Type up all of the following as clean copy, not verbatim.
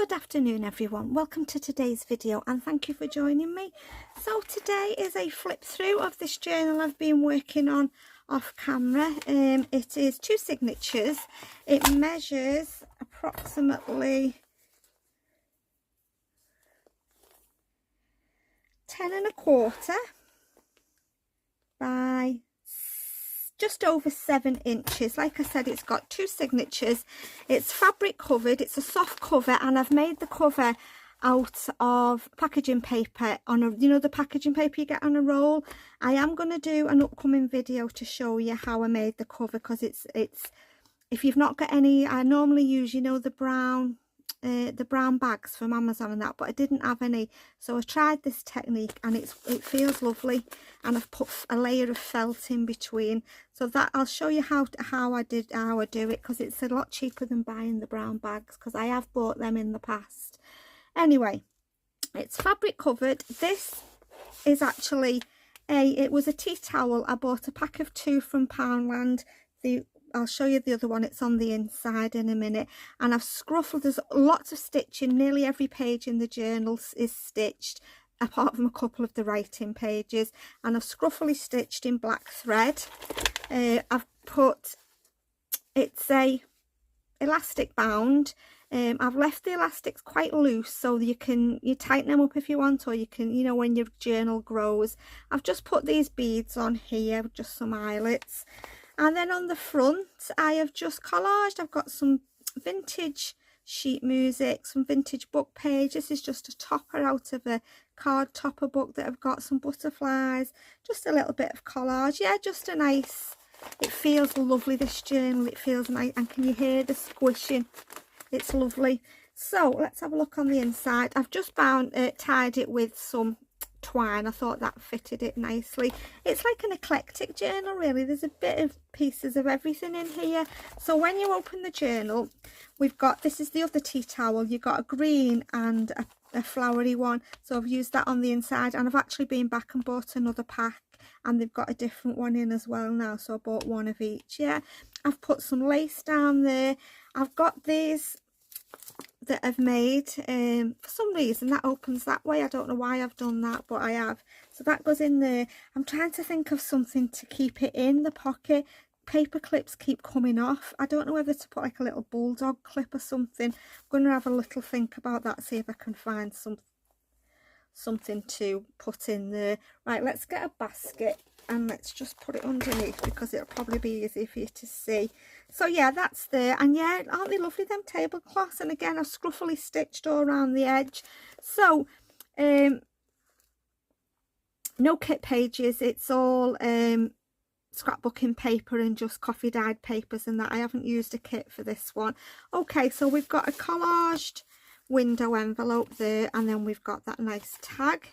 Good afternoon everyone, welcome to today's video and thank you for joining me. So today is a flip through of this journal I've been working on off camera. It is 2 signatures. It measures approximately 10 1/4 by just over 7 inches. Like I said, it's got 2 signatures. It's fabric covered, it's a soft cover, and I've made the cover out of packaging paper on a, you know, the packaging paper you get on a roll. I am going to do an upcoming video to show you how I made the cover, because it's if you've not got any, I normally use, you know, the brown bags from Amazon and that, but I didn't have any, so I tried this technique and it feels lovely, and I've put a layer of felt in between, so that I'll show you how I do it, because it's a lot cheaper than buying the brown bags, because I have bought them in the past. Anyway, it's fabric covered. This is actually it was a tea towel. I bought a pack of 2 from Poundland. I'll show you the other one, it's on the inside in a minute, and I've scruffled. There's lots of stitching, nearly every page in the journal is stitched apart from a couple of the writing pages, and I've scruffily stitched in black thread. I've put, it's a elastic bound. I've left the elastics quite loose, so you tighten them up if you want, or you can, you know, when your journal grows. I've just put these beads on here, just some eyelets. And then on the front, I have just collaged. I've got some vintage sheet music, some vintage book pages. This is just a topper out of a card topper book that I've got, some butterflies, just a little bit of collage. Yeah, just a nice, it feels lovely, this journal. It feels nice, and can you hear the squishing? It's lovely. So let's have a look on the inside. I've just tied it with some twine. I thought that fitted it nicely. It's like an eclectic journal, really. There's a bit of pieces of everything in here. So when you open the journal, we've got, this is the other tea towel, you've got a green and a flowery one, so I've used that on the inside, and I've actually been back and bought another pack, and they've got a different one in as well now, so I bought one of each. Yeah, I've put some lace down there. I've got these that I've made, for some reason that opens that way. I don't know why I've done that, but I have, so that goes in there. I'm trying to think of something to keep it in the pocket. Paper clips keep coming off. I don't know whether to put like a little bulldog clip or something. I'm going to have a little think about that, see if I can find something to put in there. Right, let's get a basket and let's just put it underneath, because it'll probably be easy for you to see. So yeah, that's there. And yeah, aren't they lovely, them tablecloths? And again, I've scruffily stitched all around the edge. So no kit pages, it's all scrapbooking paper and just coffee dyed papers and that. I haven't used a kit for this one. Okay, so we've got a collaged window envelope there, and then we've got that nice tag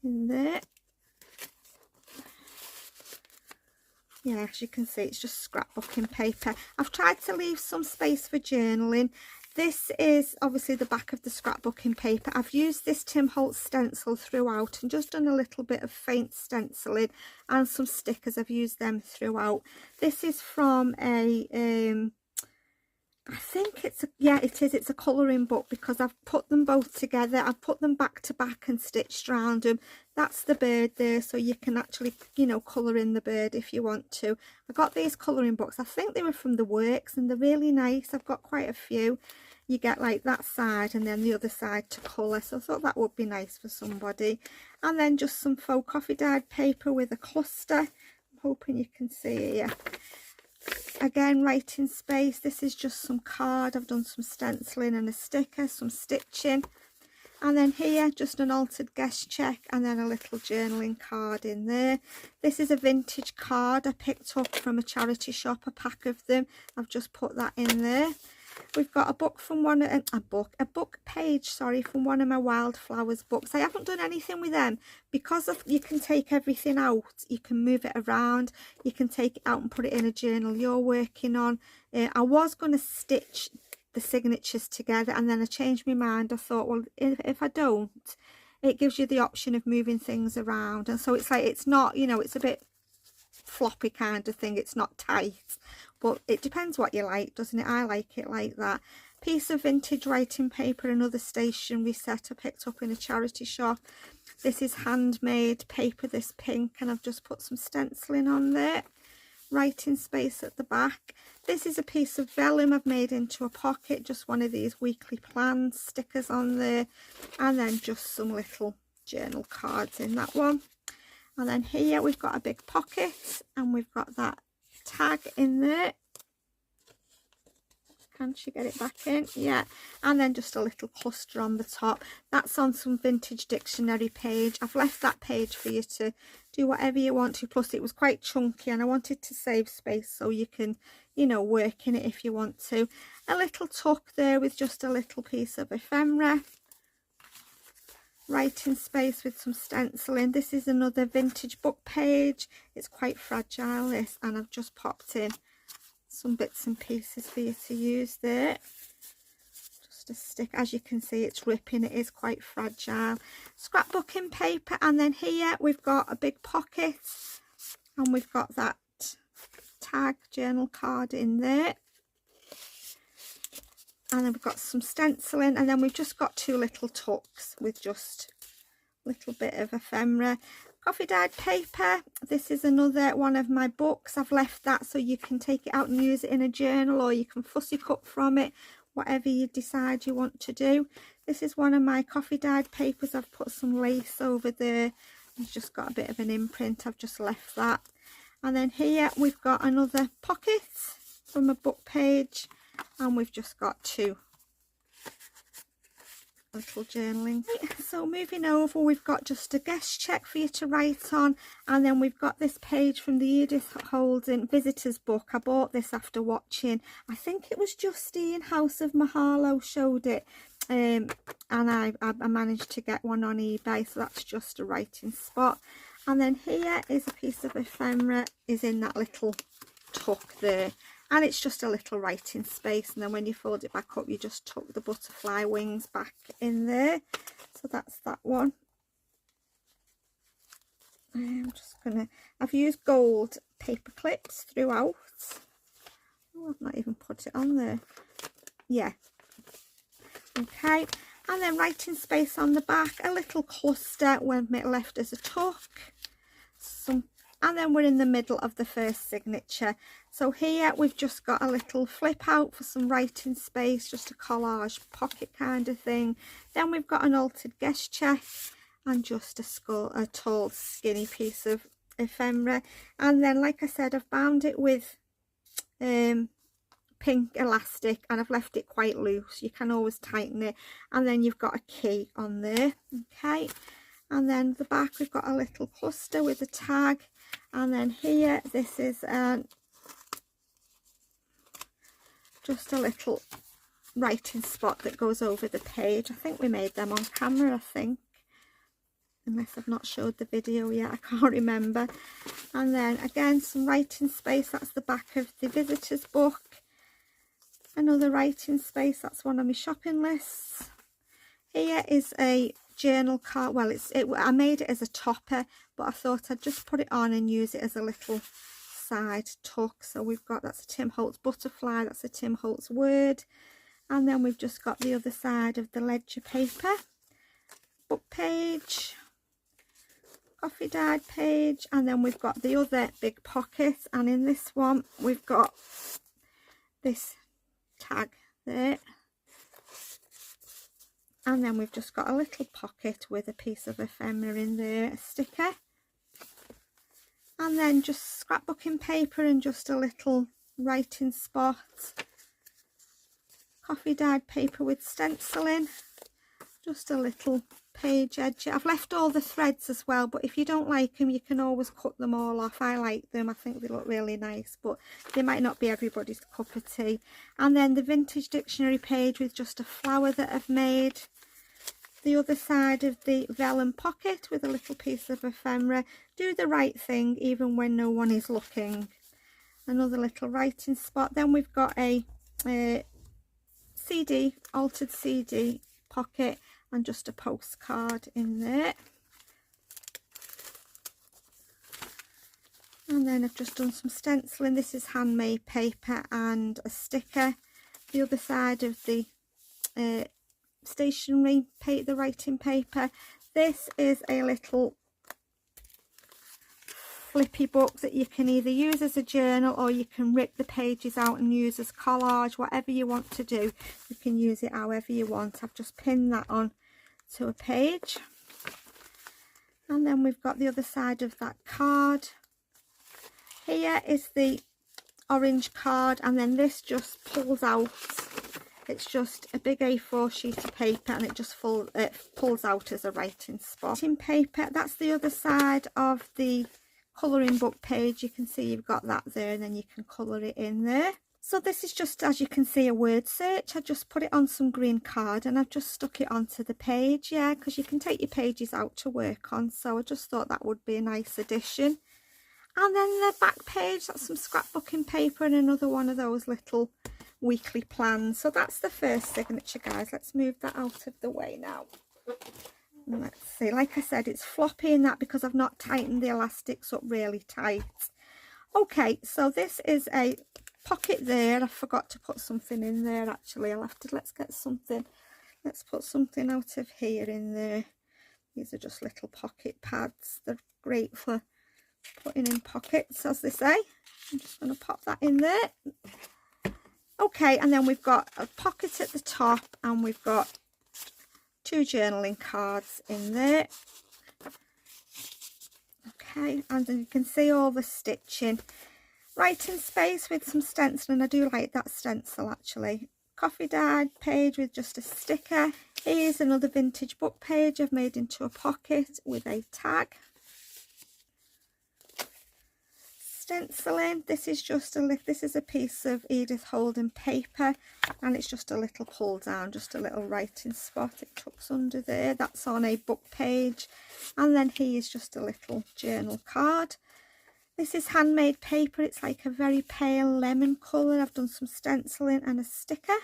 in there. Yeah, as you can see, it's just scrapbooking paper. I've tried to leave some space for journaling. This is obviously the back of the scrapbooking paper. I've used this Tim Holtz stencil throughout and just done a little bit of faint stenciling, and some stickers. I've used them throughout. This is from a I think it's a, yeah, it is, it's a colouring book, because I've put them both together. I've put them back to back and stitched around them. That's the bird there, so you can actually, you know, colour in the bird if you want to. I got these colouring books, I think they were from the Works, and they're really nice. I've got quite a few. You get like that side and then the other side to colour, so I thought that would be nice for somebody. And then just some faux coffee dyed paper with a cluster. I'm hoping you can see it, yeah. Again, writing space. This is just some card. I've done some stenciling and a sticker, some stitching, and then here just an altered guest check, and then a little journaling card in there. This is a vintage card I picked up from a charity shop, a pack of them. I've just put that in there. We've got a book from a book page, sorry, from one of my Wildflowers books. I haven't done anything with them because you can take everything out, you can move it around, you can take it out and put it in a journal you're working on. I was going to stitch the signatures together, and then I changed my mind. I thought, well, if I don't, it gives you the option of moving things around, and so it's like, it's not, you know, it's a bit floppy kind of thing, it's not tight, but it depends what you like, doesn't it? I like it like that. piece of vintage writing paper, another stationery set I picked up in a charity shop. This is handmade paper, this pink, and I've just put some stenciling on there. Writing space at the back. This is a piece of vellum I've made into a pocket, just one of these weekly plans, stickers on there, and then just some little journal cards in that one. And then here we've got a big pocket, and we've got that tag in there. Can she get it back in? Yeah. And then just a little cluster on the top. That's on some vintage dictionary page. I've left that page for you to do whatever you want to. Plus it was quite chunky and I wanted to save space so you can, you know, work in it if you want to. A little tuck there with just a little piece of ephemera. Writing space with some stenciling. This is another vintage book page. It's quite fragile, this, and I've just popped in some bits and pieces for you to use there. Just a stick. As you can see, it's ripping. It is quite fragile. Scrapbooking paper, and then here we've got a big pocket, and we've got that tag journal card in there, and then we've got some stenciling, and then we've just got two little tucks with just a little bit of ephemera. Coffee dyed paper. This is another one of my books. I've left that so you can take it out and use it in a journal, or you can fussy cut from it, whatever you decide you want to do. This is one of my coffee dyed papers. I've put some lace over there. It's just got a bit of an imprint. I've just left that. And then here we've got another pocket from a book page, and we've just got two little journaling. So moving over, we've got just a guest check for you to write on, and then we've got this page from the Edith Holden visitors book. I bought this after watching, I think it was Justine House of Mahalo showed it, and I managed to get one on eBay, so that's just a writing spot. And then here is a piece of ephemera, is in that little tuck there, and it's just a little writing space, and then when you fold it back up you just tuck the butterfly wings back in there. So that's that one. I'm just gonna, I've used gold paper clips throughout. Oh, I've not even put it on there. Yeah, okay. And then writing space on the back, a little cluster when left as a tuck, and then we're in the middle of the first signature. So here we've just got a little flip out for some writing space, just a collage pocket kind of thing. Then we've got an altered guest check, and just a tall skinny piece of ephemera. And then, like I said, I've bound it with pink elastic, and I've left it quite loose. You can always tighten it. And then you've got a key on there, okay. And then the back we've got a little cluster with a tag, and then here this is just a little writing spot that goes over the page. I think we made them on camera, I think, unless I've not showed the video yet, I can't remember. And then again some writing space, that's the back of the visitors book. Another writing space, that's one of my shopping lists. Here is a journal card. Well, I made it as a topper, but I thought I'd just put it on and use it as a little side tuck. So we've got, that's a Tim Holtz butterfly, that's a Tim Holtz word, and then we've just got the other side of the ledger paper, book page, coffee dyed page, and then we've got the other big pocket, and in this one we've got this tag there. And then we've just got a little pocket with a piece of ephemera in there, a sticker. And then just scrapbooking paper and just a little writing spot. Coffee dyed paper with stenciling. Just a little page edge. I've left all the threads as well, but if you don't like them, you can always cut them all off. I like them. I think they look really nice, but they might not be everybody's cup of tea. And then the vintage dictionary page with just a flower that I've made. The other side of the vellum pocket with a little piece of ephemera. Do the right thing even when no one is looking. Another little writing spot. Then we've got a CD, altered CD pocket, and just a postcard in there. And then I've just done some stenciling. This is handmade paper and a sticker. The other side of the stationery paper, the writing paper. This is a little flippy book that you can either use as a journal, or you can rip the pages out and use as collage. Whatever you want to do, you can use it however you want. I've just pinned that on to a page. And then we've got the other side of that card. Here is the orange card, and then this just pulls out. It's just a big A4 sheet of paper, and it just pulls out as a writing spot. Writing paper, that's the other side of the colouring book page. You can see you've got that there, and then you can colour it in there. So this is just, as you can see, a word search. I just put it on some green card and I've just stuck it onto the page, yeah, because you can take your pages out to work on. So I just thought that would be a nice addition. And then the back page, that's some scrapbooking paper and another one of those little weekly plans. So that's the first signature, guys. Let's move that out of the way now. And let's see, like I said, it's floppy in that because I've not tightened the elastics up really tight. Okay, so this is a pocket there. I forgot to put something in there actually. Let's get something, let's put something out of here in there. These are just little pocket pads. They're great for putting in pockets, as they say. I'm just going to pop that in there. Okay, and then we've got a pocket at the top, and we've got 2 journaling cards in there. Okay, and then you can see all the stitching. Writing space with some stenciling. I do like that stencil actually. Coffee dyed page with just a sticker. Here's another vintage book page I've made into a pocket with a tag. Stenciling. This is just a piece of Edith Holden paper, and it's just a little pull down, just a little writing spot. It tucks under there. That's on a book page. And then here's just a little journal card. This is handmade paper. It's like a very pale lemon colour. I've done some stenciling and a sticker.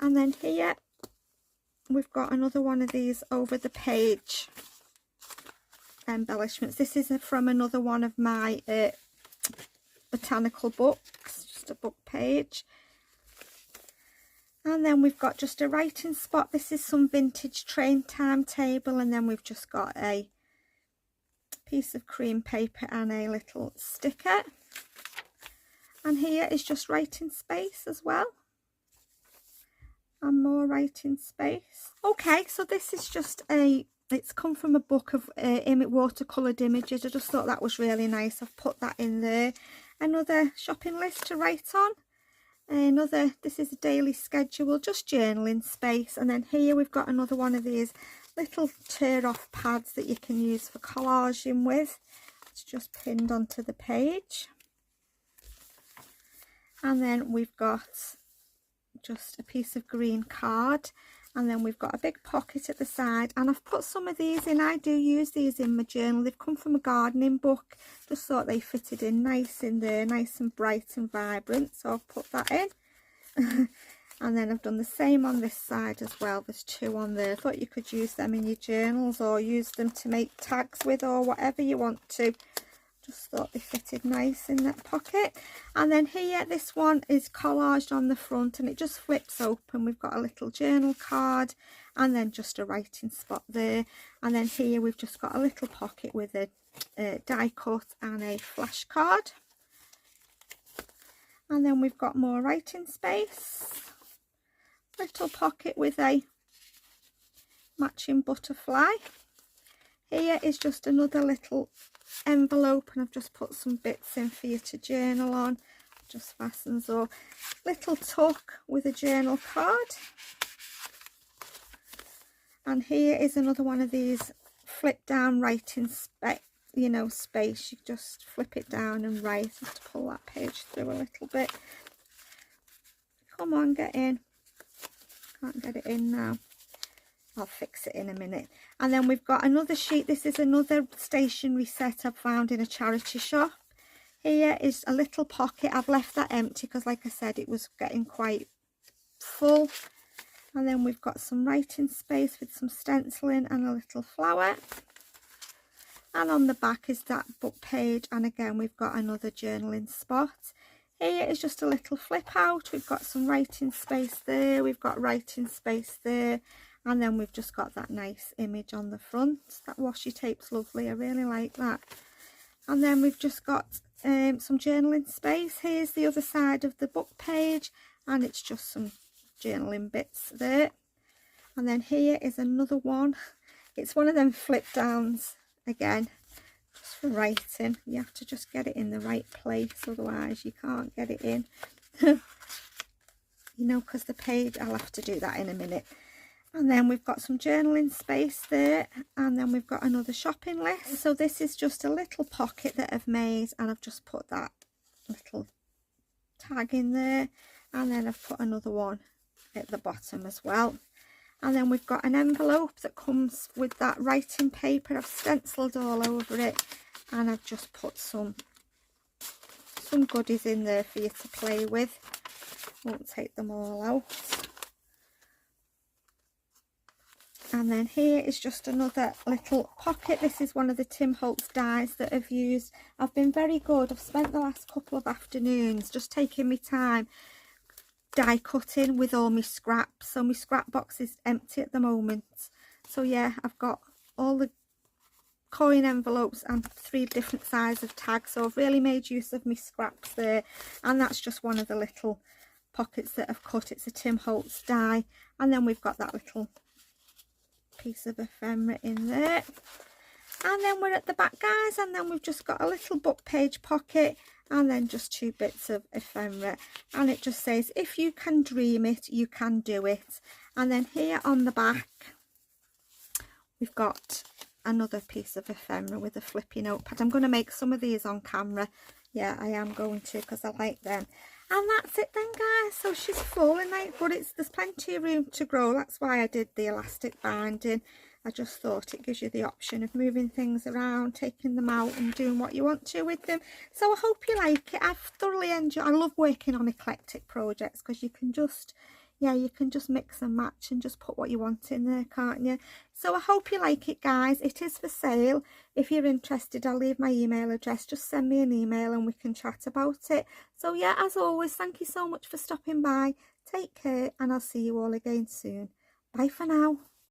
And then here we've got another one of these over the page embellishments. This is from another one of my botanical books, just a book page. And then we've got just a writing spot. This is some vintage train timetable, and then we've just got a piece of cream paper and a little sticker. And here is just writing space as well, and more writing space. Okay, so this is just it's come from a book of watercoloured images. I just thought that was really nice. I've put that in there. Another shopping list to write on. This is a daily schedule, just journaling space. And then here we've got another one of these little tear off pads that you can use for collaging with. It's just pinned onto the page. And then we've got just a piece of green card, and then we've got a big pocket at the side, and I've put some of these in. I do use these in my journal. They've come from a gardening book. Just thought they fitted in nice in there, nice and bright and vibrant, so I've put that in. And then I've done the same on this side as well. There's 2 on there. I thought you could use them in your journals, or use them to make tags with, or whatever you want to. Just thought they fitted nice in that pocket. And then here, this one is collaged on the front, and it just flips open. We've got a little journal card, and then just a writing spot there. And then here we've just got a little pocket with a die cut and a flash card. And then we've got more writing space. Little pocket with a matching butterfly. Here is just another little envelope, and I've just put some bits in for you to journal on. Just fastens up. Little tuck with a journal card. And here is another one of these flip down writing space. You just flip it down and write. I have to pull that page through a little bit. Come on, get in. Can't get it in now. I'll fix it in a minute. And then we've got another sheet. This is another stationery set I've found in a charity shop. Here is a little pocket. I've left that empty because, like I said, it was getting quite full. And then we've got some writing space with some stenciling and a little flower. And on the back is that book page, and again we've got another journaling spot. Here is just a little flip out. We've got some writing space there, we've got writing space there, and then we've just got that nice image on the front. That washi tape's lovely, I really like that. And then we've just got some journaling space. Here's the other side of the book page, and it's just some journaling bits there. And then here is another one. It's one of them flip downs again, just for writing. You have to just get it in the right place, otherwise you can't get it in. You know, because the page, I'll have to do that in a minute. And then we've got some journaling space there, and then we've got another shopping list. So this is just a little pocket that I've made, and I've just put that little tag in there, and then I've put another one at the bottom as well. And then we've got an envelope that comes with that writing paper. I've stenciled all over it, and I've just put some goodies in there for you to play with. Won't take them all out. And then here is just another little pocket. This is one of the Tim Holtz dies that I've used. I've been very good. I've spent the last couple of afternoons just taking my time die cutting with all my scraps. So my scrap box is empty at the moment. So yeah, I've got all the coin envelopes and 3 different sizes of tags. So I've really made use of my scraps there. And that's just one of the little pockets that I've cut. It's a Tim Holtz die. And then we've got that little piece of ephemera in there, and then we're at the back, guys, and then we've just got a little book page pocket, and then just 2 bits of ephemera, and it just says, if you can dream it, you can do it. And then here on the back we've got another piece of ephemera with a flippy notepad. I'm going to make some of these on camera. Yeah, I am going to, because I like them. And that's it then, guys. So she's full, and but there's plenty of room to grow. That's why I did the elastic binding. I just thought it gives you the option of moving things around, taking them out and doing what you want to with them. So I hope you like it. I've thoroughly enjoyed. I love working on eclectic projects, because you can just, yeah, you can just mix and match and just put what you want in there, can't you? So I hope you like it, guys. It is for sale. If you're interested, I'll leave my email address. Just send me an email and we can chat about it. So yeah, as always, thank you so much for stopping by. Take care, and I'll see you all again soon. Bye for now.